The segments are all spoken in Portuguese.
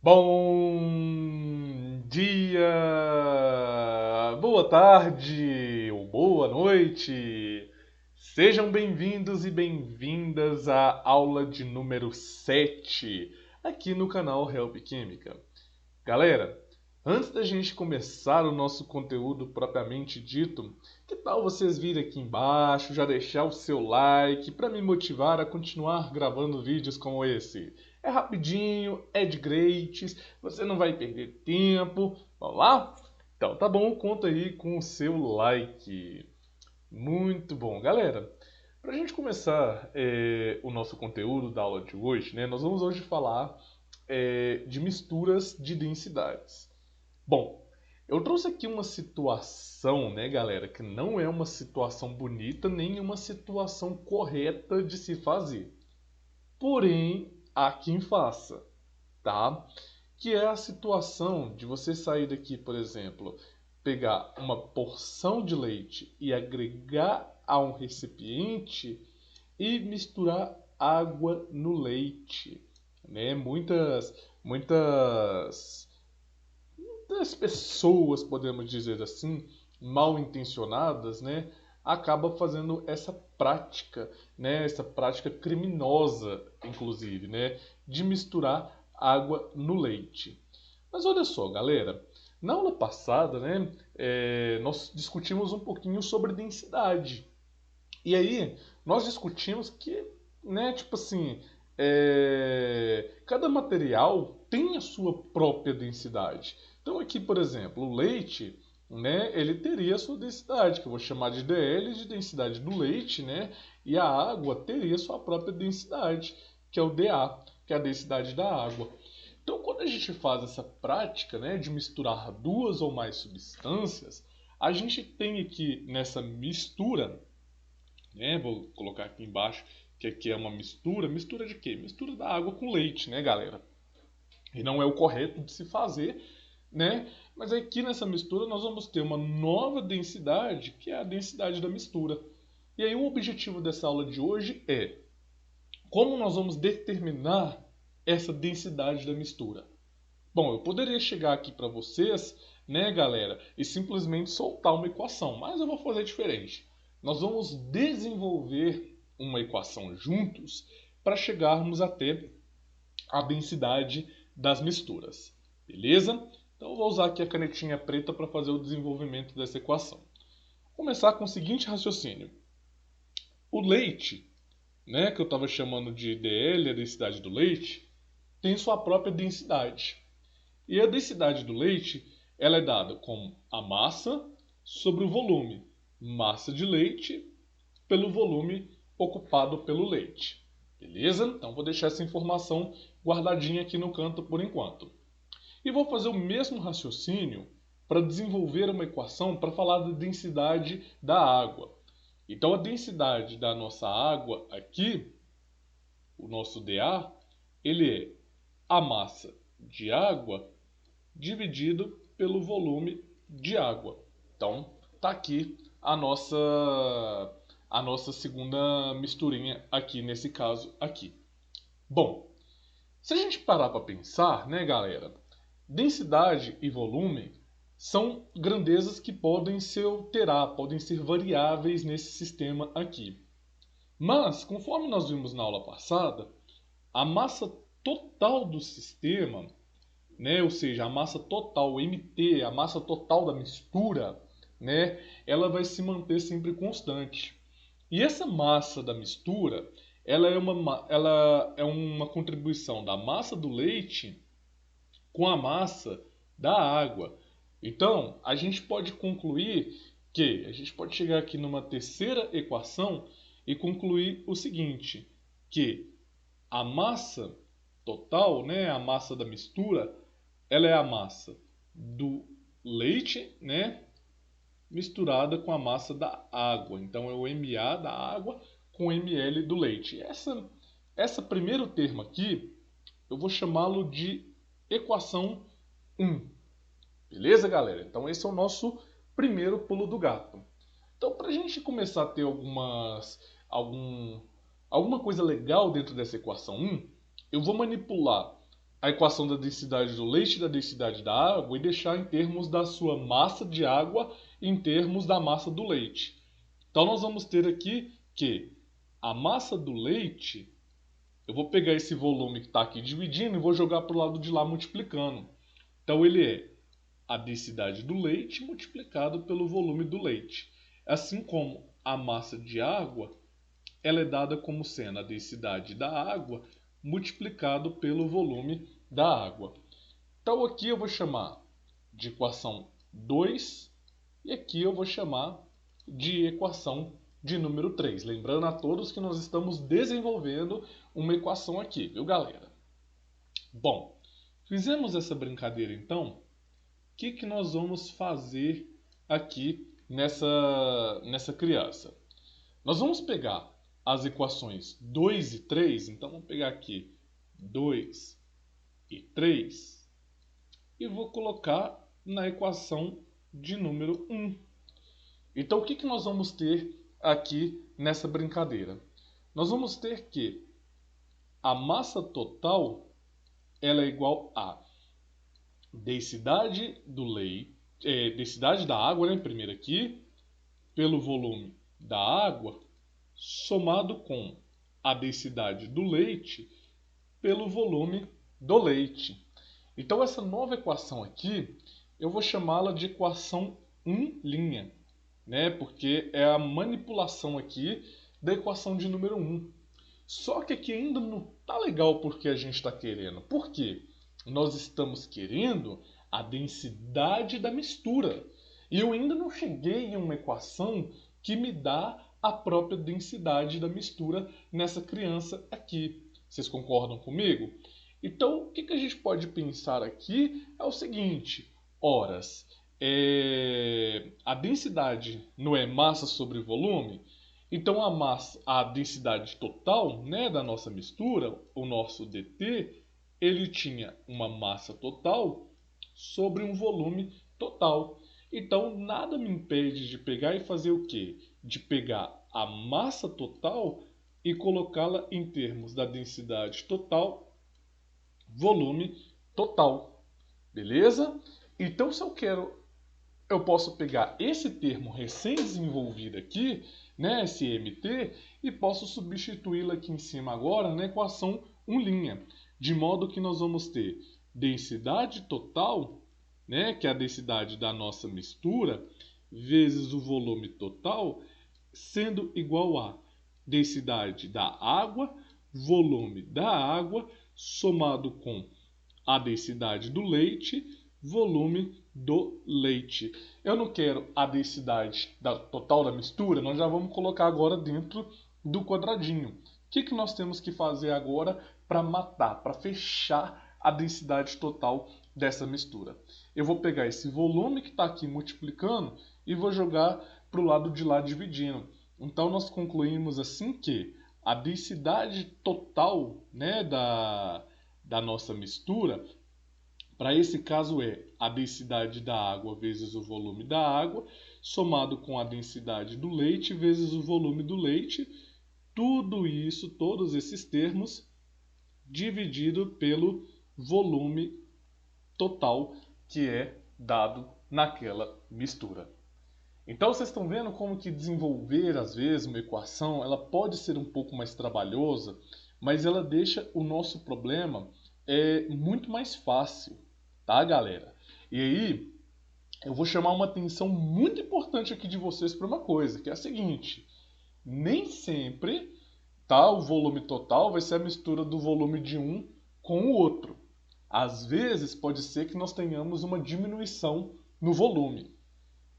Bom dia, boa tarde ou boa noite. Sejam bem-vindos e bem-vindas à aula de número 7 aqui no canal Help Química. Galera, antes da gente começar o nosso conteúdo propriamente dito, que tal vocês virem aqui embaixo, já deixar o seu like para me motivar a continuar gravando vídeos como esse? É rapidinho, é de grátis, você não vai perder tempo. Vamos lá? Então tá bom, conta aí com o seu like. Muito bom, galera. Para a gente começar o nosso conteúdo da aula de hoje, né, nós vamos hoje falar de misturas de densidades. Bom, eu trouxe aqui uma situação, né, galera, que não é uma situação bonita nem uma situação correta de se fazer. Porém, há quem faça, tá? Que é a situação de você sair daqui, por exemplo, pegar uma porção de leite e agregar a um recipiente e misturar água no leite, né? Muitas pessoas, podemos dizer assim, mal intencionadas, né, acaba fazendo essa prática, né, essa prática criminosa, inclusive, né, de misturar água no leite. Mas olha só, galera, na aula passada, né, nós discutimos um pouquinho sobre densidade. E aí, nós discutimos que, né, tipo assim, cada material tem a sua própria densidade. Então aqui, por exemplo, o leite, né, ele teria a sua densidade, que eu vou chamar de dl, de densidade do leite, né, e a água teria a sua própria densidade, que é o dA, que é a densidade da água. Então, quando a gente faz essa prática, né, de misturar duas ou mais substâncias, a gente tem aqui nessa mistura, né? Vou colocar aqui embaixo que aqui é uma mistura. Mistura de quê? Mistura da água com leite, né, galera? E não é o correto de se fazer, né? Mas aqui nessa mistura nós vamos ter uma nova densidade, que é a densidade da mistura. E aí o objetivo dessa aula de hoje é como nós vamos determinar essa densidade da mistura. Bom, eu poderia chegar aqui para vocês, né, galera, e simplesmente soltar uma equação, mas eu vou fazer diferente. Nós vamos desenvolver uma equação juntos para chegarmos até a densidade das misturas. Beleza? Então eu vou usar aqui a canetinha preta para fazer o desenvolvimento dessa equação. Vou começar com o seguinte raciocínio. O leite, né, que eu estava chamando de dl, a densidade do leite, tem sua própria densidade. E a densidade do leite ela é dada como a massa sobre o volume. Massa de leite pelo volume ocupado pelo leite. Beleza? Então vou deixar essa informação guardadinha aqui no canto por enquanto. E vou fazer o mesmo raciocínio para desenvolver uma equação para falar da densidade da água. Então a densidade da nossa água aqui, o nosso dA, ele é a massa de água dividido pelo volume de água. Então, tá aqui a nossa segunda misturinha aqui nesse caso aqui. Bom, se a gente parar para pensar, né, galera, densidade e volume são grandezas que podem se alterar, podem ser variáveis nesse sistema aqui. Mas, conforme nós vimos na aula passada, a massa total do sistema, né? Ou seja, a massa total, o MT, a massa total da mistura, né? Ela vai se manter sempre constante. E essa massa da mistura, ela é uma contribuição da massa do leite com a massa da água. Então, a gente pode concluir que a gente pode chegar aqui numa terceira equação e concluir o seguinte, que a massa total, né, a massa da mistura, ela é a massa do leite, né, misturada com a massa da água. Então é o MA da água com o ML do leite. Essa primeiro termo aqui, eu vou chamá-lo de equação 1. Beleza, galera? Então esse é o nosso primeiro pulo do gato. Então, para a gente começar a ter alguma coisa legal dentro dessa equação 1, eu vou manipular a equação da densidade do leite e da densidade da água e deixar em termos da sua massa de água em termos da massa do leite. Então nós vamos ter aqui que a massa do leite, eu vou pegar esse volume que está aqui dividindo e vou jogar para o lado de lá multiplicando. Então ele é a densidade do leite multiplicado pelo volume do leite. Assim como a massa de água, ela é dada como sendo a densidade da água multiplicado pelo volume da água. Então aqui eu vou chamar de equação 2 e aqui eu vou chamar de equação de número 3. Lembrando a todos que nós estamos desenvolvendo uma equação aqui, viu, galera? Bom, fizemos essa brincadeira então. O que nós vamos fazer aqui nessa criança? Nós vamos pegar as equações 2 e 3, então vamos pegar aqui 2 e 3 e vou colocar na equação de número 1. Então o que nós vamos ter aqui nessa brincadeira? Nós vamos ter que a massa total ela é igual a densidade do leite, densidade da água, né, primeiro aqui, pelo volume da água, somado com a densidade do leite pelo volume do leite. Então essa nova equação aqui, eu vou chamá-la de equação 1', né? Porque é a manipulação aqui da equação de número 1. Só que aqui ainda não está legal porque a gente está querendo. Por quê? Nós estamos querendo a densidade da mistura. E eu ainda não cheguei em uma equação que me dá a própria densidade da mistura nessa criança aqui. Vocês concordam comigo? Então, o que a gente pode pensar aqui é o seguinte. Horas, a densidade não é massa sobre volume? Então, a densidade total, né, da nossa mistura, o nosso dt, ele tinha uma massa total sobre um volume total. Então, nada me impede de pegar e fazer o quê? De pegar a massa total e colocá-la em termos da densidade total, volume total. Beleza? Então, se eu quero, eu posso pegar esse termo recém-desenvolvido aqui, né, esse MT, e posso substituí-lo aqui em cima agora na equação 1', de modo que nós vamos ter densidade total, né, que é a densidade da nossa mistura, vezes o volume total, sendo igual a densidade da água, volume da água, somado com a densidade do leite, volume do leite. Eu não quero a densidade total da mistura, nós já vamos colocar agora dentro do quadradinho. O que nós temos que fazer agora para matar, para fechar a densidade total dessa mistura? Eu vou pegar esse volume que está aqui multiplicando e vou jogar para o lado de lá dividindo. Então nós concluímos assim que a densidade total, né, da nossa mistura, para esse caso é a densidade da água vezes o volume da água, somado com a densidade do leite vezes o volume do leite. Tudo isso, todos esses termos, dividido pelo volume total que é dado naquela mistura. Então vocês estão vendo como que desenvolver às vezes uma equação, ela pode ser um pouco mais trabalhosa, mas ela deixa o nosso problema muito mais fácil, tá, galera? E aí eu vou chamar uma atenção muito importante aqui de vocês para uma coisa, que é a seguinte: nem sempre, tá, o volume total vai ser a mistura do volume de um com o outro. Às vezes pode ser que nós tenhamos uma diminuição no volume.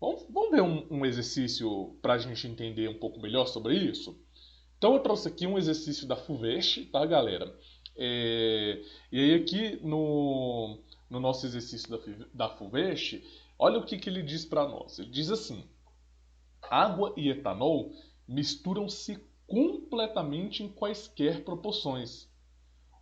Vamos ver um exercício para a gente entender um pouco melhor sobre isso? Então eu trouxe aqui um exercício da FUVEST, tá, galera? E aí aqui no nosso exercício da FUVEST, olha o que ele diz para nós. Ele diz assim: água e etanol misturam-se completamente em quaisquer proporções.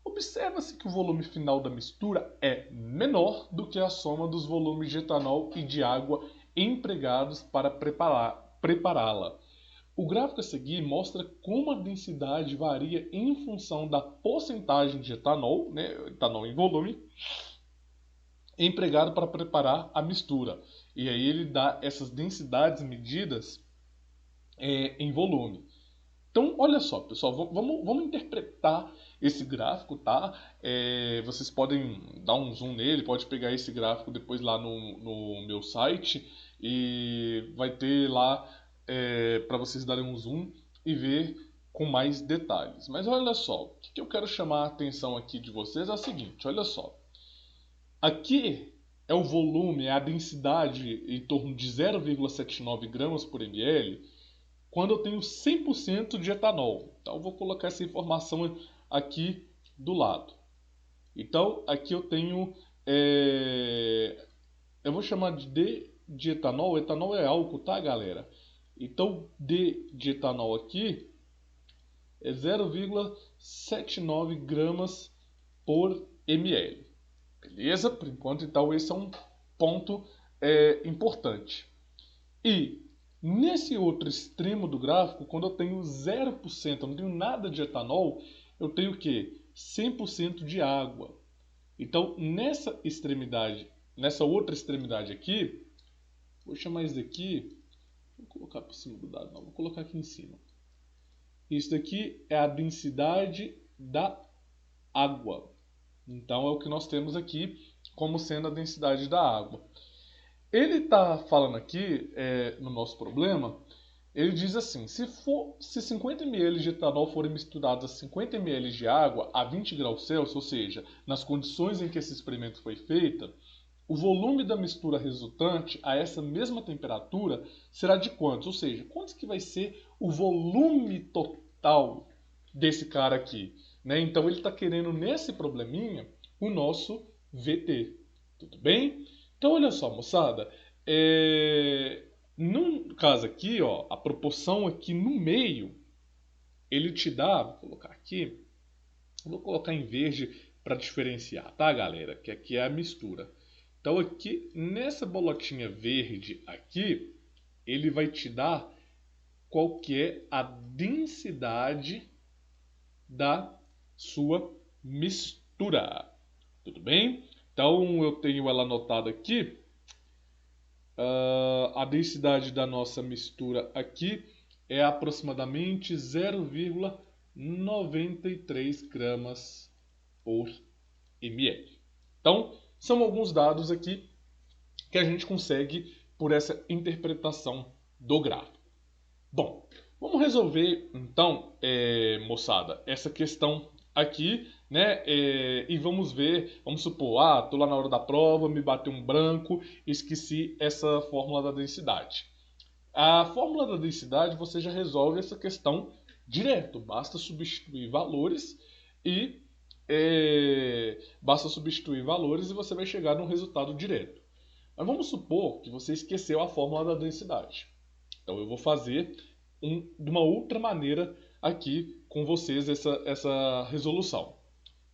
Observa-se que o volume final da mistura é menor do que a soma dos volumes de etanol e de água empregados para prepará-la. O gráfico a seguir mostra como a densidade varia em função da porcentagem de etanol, né, etanol em volume, empregado para preparar a mistura. E aí ele dá essas densidades medidas em volume. Então, olha só, pessoal, vamos interpretar esse gráfico, tá? Vocês podem dar um zoom nele, pode pegar esse gráfico depois lá no meu site e vai ter lá para vocês darem um zoom e ver com mais detalhes. Mas olha só, o que eu quero chamar a atenção aqui de vocês é o seguinte, olha só. Aqui é o volume, é a densidade em torno de 0,79 gramas por ml, quando eu tenho 100% de etanol. Então, eu vou colocar essa informação aqui do lado. Então, aqui eu tenho... eu vou chamar de D de etanol. Etanol é álcool, tá, galera? Então, D de etanol aqui é 0,79 gramas por ml. Beleza? Por enquanto, então, esse é um ponto importante. E nesse outro extremo do gráfico, quando eu tenho 0%, eu não tenho nada de etanol, eu tenho o quê? 100% de água. Então, nessa extremidade, nessa outra extremidade aqui, vou chamar isso daqui, vou colocar por cima do dado, não, vou colocar aqui em cima. Isso daqui é a densidade da água. Então, é o que nós temos aqui como sendo a densidade da água. Ele está falando aqui, no nosso problema, ele diz assim, se 50 ml de etanol forem misturados a 50 ml de água a 20 graus Celsius, ou seja, nas condições em que esse experimento foi feito, o volume da mistura resultante a essa mesma temperatura será de quantos? Ou seja, quanto que vai ser o volume total desse cara aqui? Né? Então ele está querendo, nesse probleminha, o nosso VT. Tudo bem? Então, olha só, moçada. No caso aqui, ó, a proporção aqui no meio, ele te dá, vou colocar aqui, vou colocar em verde para diferenciar, tá, galera? Que aqui é a mistura. Então, aqui, nessa bolotinha verde aqui, ele vai te dar qual que é a densidade da sua mistura. Tudo bem? Então, eu tenho ela anotada aqui. A densidade da nossa mistura aqui é aproximadamente 0,93 gramas por ml. Então, são alguns dados aqui que a gente consegue por essa interpretação do gráfico. Bom, vamos resolver então, moçada, essa questão aqui, né? E vamos ver, vamos supor, tô lá na hora da prova, me bateu um branco, esqueci essa fórmula da densidade. A fórmula da densidade você já resolve essa questão direto, basta substituir valores e você vai chegar num resultado direto. Mas vamos supor que você esqueceu a fórmula da densidade. Então eu vou fazer de uma outra maneira aqui com vocês essa resolução.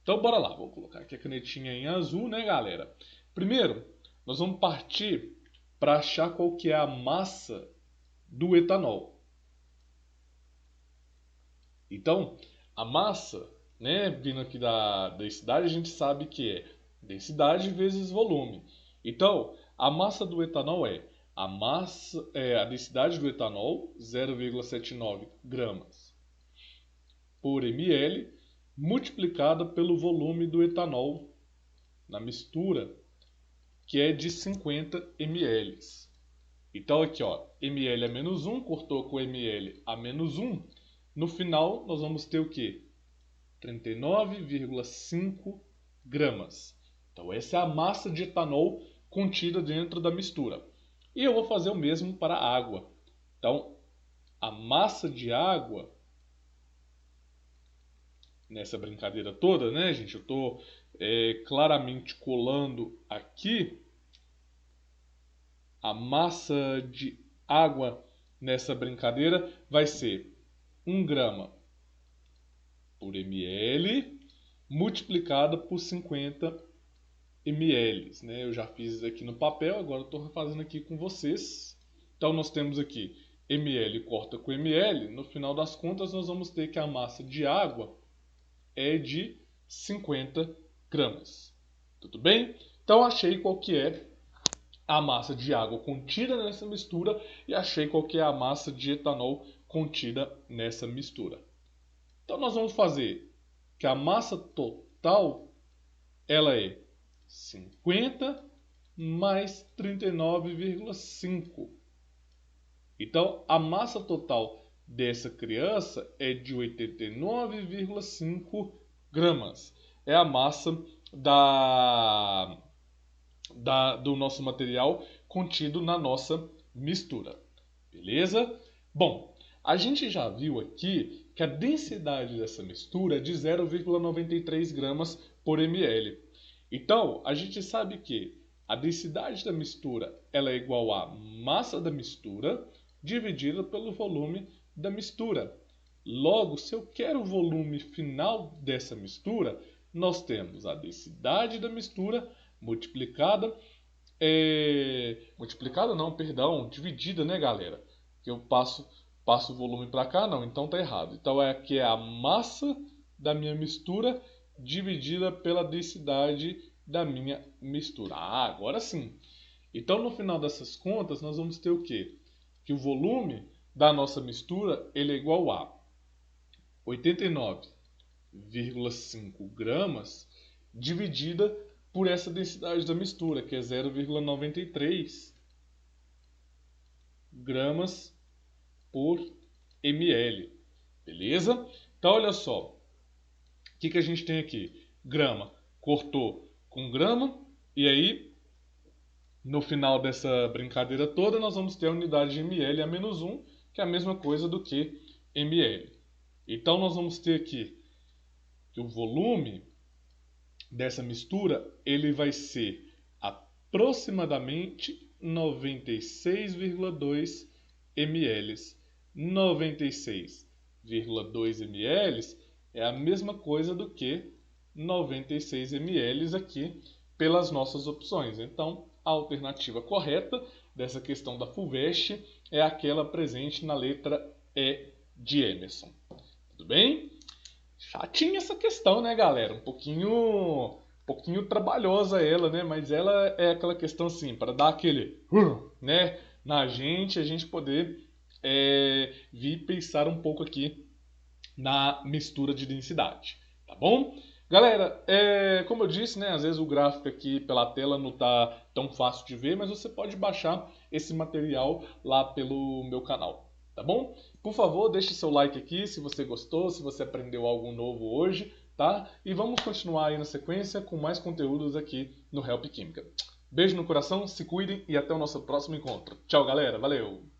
Então bora lá, vou colocar aqui a canetinha em azul, né, galera? Primeiro, nós vamos partir para achar qual que é a massa do etanol. Então, a massa, né, vindo aqui da densidade, a gente sabe que é densidade vezes volume. Então, a massa do etanol é a densidade do etanol, 0,79 gramas por ml, multiplicada pelo volume do etanol na mistura, que é de 50 ml. Então aqui, ó, ml a menos 1, cortou com ml a menos 1. No final, nós vamos ter o quê? 39,5 gramas. Então essa é a massa de etanol contida dentro da mistura. E eu vou fazer o mesmo para a água. Então, a massa de água, nessa brincadeira toda, né, gente? Eu estou claramente colando aqui a massa de água nessa brincadeira vai ser 1 grama por ml multiplicada por 50 ml. Né? Eu já fiz aqui no papel, agora estou fazendo aqui com vocês. Então nós temos aqui ml corta com ml, no final das contas nós vamos ter que a massa de água é de 50 gramas. Tudo bem? Então achei qual que é a massa de água contida nessa mistura e achei qual que é a massa de etanol contida nessa mistura. Então nós vamos fazer que a massa total ela é 50 mais 39,5. Então a massa total dessa criança é de 89,5 gramas. É a massa do nosso material contido na nossa mistura. Beleza? Bom, a gente já viu aqui que a densidade dessa mistura é de 0,93 gramas por ml. Então, a gente sabe que a densidade da mistura ela é igual à massa da mistura dividida pelo volume da mistura. Logo, se eu quero o volume final dessa mistura, nós temos a densidade da mistura multiplicada, dividida, né, galera? Que eu passo o volume para cá, não, então tá errado. Então aqui é a massa da minha mistura dividida pela densidade da minha mistura. Ah, agora sim. Então no final dessas contas nós vamos ter o quê? Que o volume da nossa mistura ele é igual a 89,5 gramas dividida por essa densidade da mistura, que é 0,93 gramas por ml. Beleza? Então, olha só. O que a gente tem aqui? Grama cortou com grama. E aí, no final dessa brincadeira toda, nós vamos ter a unidade de ml a menos 1, que é a mesma coisa do que ml. Então, nós vamos ter aqui que o volume dessa mistura ele vai ser aproximadamente 96,2 ml. 96,2 ml é a mesma coisa do que 96 ml aqui pelas nossas opções. Então, a alternativa correta dessa questão da FUVEST é aquela presente na letra E de Emerson. Tudo bem? Chatinha essa questão, né, galera? Um pouquinho trabalhosa ela, né? Mas ela é aquela questão assim, para dar aquele, né, na gente, a gente poder vir pensar um pouco aqui na mistura de densidade, tá bom? Galera, como eu disse, né, às vezes o gráfico aqui pela tela não tá tão fácil de ver, mas você pode baixar esse material lá pelo meu canal, tá bom? Por favor, deixe seu like aqui se você gostou, se você aprendeu algo novo hoje, tá? E vamos continuar aí na sequência com mais conteúdos aqui no Help Química. Beijo no coração, se cuidem e até o nosso próximo encontro. Tchau, galera. Valeu!